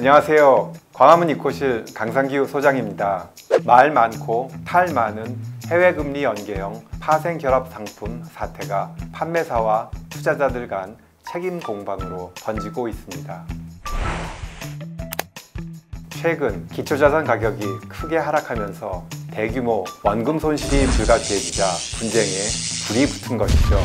안녕하세요. 광화문 이코실 강상규 소장입니다. 말 많고 탈 많은 해외금리 연계형 파생결합 상품 사태가 판매사와 투자자들 간 책임 공방으로 번지고 있습니다. 최근 기초자산 가격이 크게 하락하면서 대규모 원금 손실이 불가피해지자 분쟁에 불이 붙은 것이죠.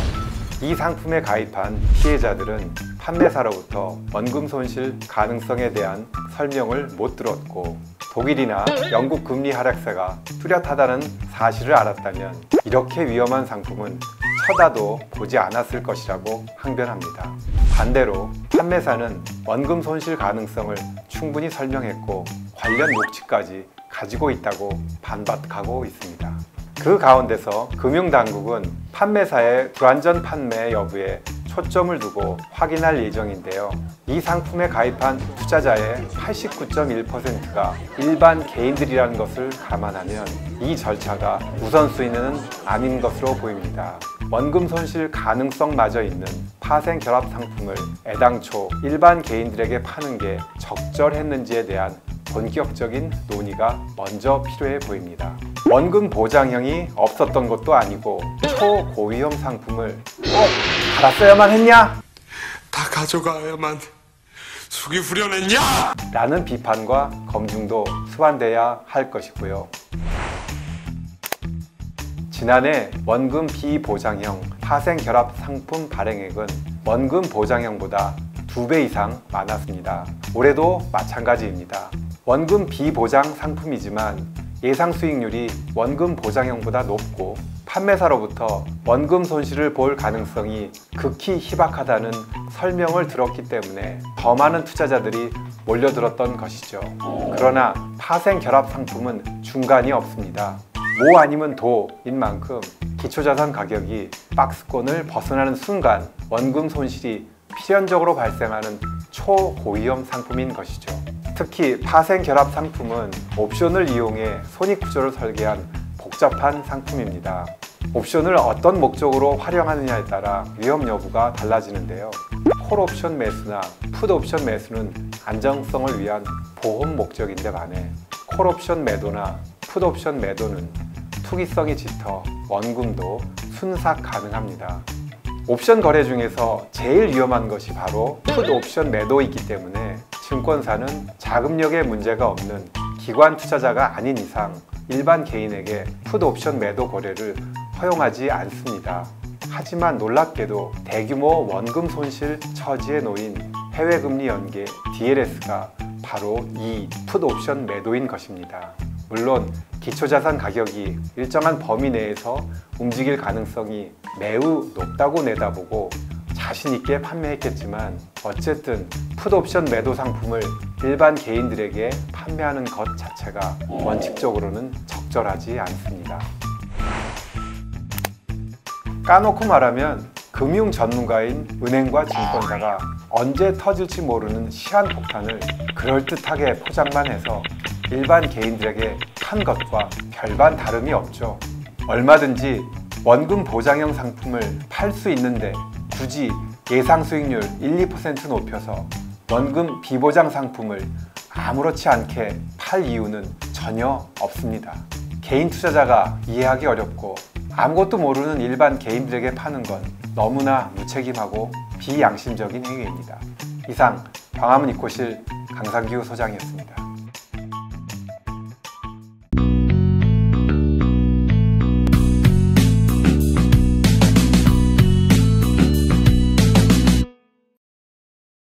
이 상품에 가입한 피해자들은 판매사로부터 원금 손실 가능성에 대한 설명을 못 들었고, 독일이나 영국 금리 하락세가 뚜렷하다는 사실을 알았다면 이렇게 위험한 상품은 쳐다도 보지 않았을 것이라고 항변합니다. 반대로 판매사는 원금 손실 가능성을 충분히 설명했고 관련 녹취까지 가지고 있다고 반박하고 있습니다. 그 가운데서 금융당국은 판매사의 불완전 판매 여부에 초점을 두고 확인할 예정인데요. 이 상품에 가입한 투자자의 89.1%가 일반 개인들이라는 것을 감안하면 이 절차가 우선순위는 아닌 것으로 보입니다. 원금 손실 가능성마저 있는 파생결합 상품을 애당초 일반 개인들에게 파는 게 적절했는지에 대한 본격적인 논의가 먼저 필요해 보입니다. 원금 보장형이 없었던 것도 아니고 초고위험 상품을 꼭 팔았어야만 했냐? 다 가져가야만 속이 후련했냐? 라는 비판과 검증도 수반돼야 할 것이고요. 지난해 원금 비보장형 파생결합 상품 발행액은 원금 보장형보다 2배 이상 많았습니다. 올해도 마찬가지입니다. 원금 비보장 상품이지만 예상 수익률이 원금 보장형보다 높고 판매사로부터 원금 손실을 볼 가능성이 극히 희박하다는 설명을 들었기 때문에 더 많은 투자자들이 몰려들었던 것이죠. 그러나 파생결합 상품은 중간이 없습니다. 모 아니면 도인 만큼 기초자산 가격이 박스권을 벗어나는 순간 원금 손실이 필연적으로 발생하는 초고위험 상품인 것이죠. 특히 파생결합 상품은 옵션을 이용해 손익구조를 설계한 복잡한 상품입니다. 옵션을 어떤 목적으로 활용하느냐에 따라 위험 여부가 달라지는데요. 콜옵션 매수나 풋옵션 매수는 안정성을 위한 보험 목적인데 반해 콜옵션 매도나 풋옵션 매도는 투기성이 짙어 원금도 순삭 가능합니다. 옵션 거래 중에서 제일 위험한 것이 바로 풋옵션 매도이기 때문에 증권사는 자금력에 문제가 없는 기관 투자자가 아닌 이상 일반 개인에게 풋옵션 매도 거래를 허용하지 않습니다. 하지만 놀랍게도 대규모 원금 손실 처지에 놓인 해외금리 연계 DLS가 바로 이 풋옵션 매도인 것입니다. 물론 기초자산 가격이 일정한 범위 내에서 움직일 가능성이 매우 높다고 내다보고 자신 있게 판매했겠지만 어쨌든 풋옵션 매도 상품을 일반 개인들에게 판매하는 것 자체가 원칙적으로는 적절하지 않습니다. 까놓고 말하면 금융 전문가인 은행과 증권사가 언제 터질지 모르는 시한폭탄을 그럴듯하게 포장만 해서 일반 개인들에게 판 것과 별반 다름이 없죠. 얼마든지 원금 보장형 상품을 팔 수 있는데 굳이 예상 수익률 1~2% 높여서 원금 비보장 상품을 아무렇지 않게 팔 이유는 전혀 없습니다. 개인 투자자가 이해하기 어렵고 아무것도 모르는 일반 개인들에게 파는 건 너무나 무책임하고 비양심적인 행위입니다. 이상 광화문 이코실 강상규 소장이었습니다.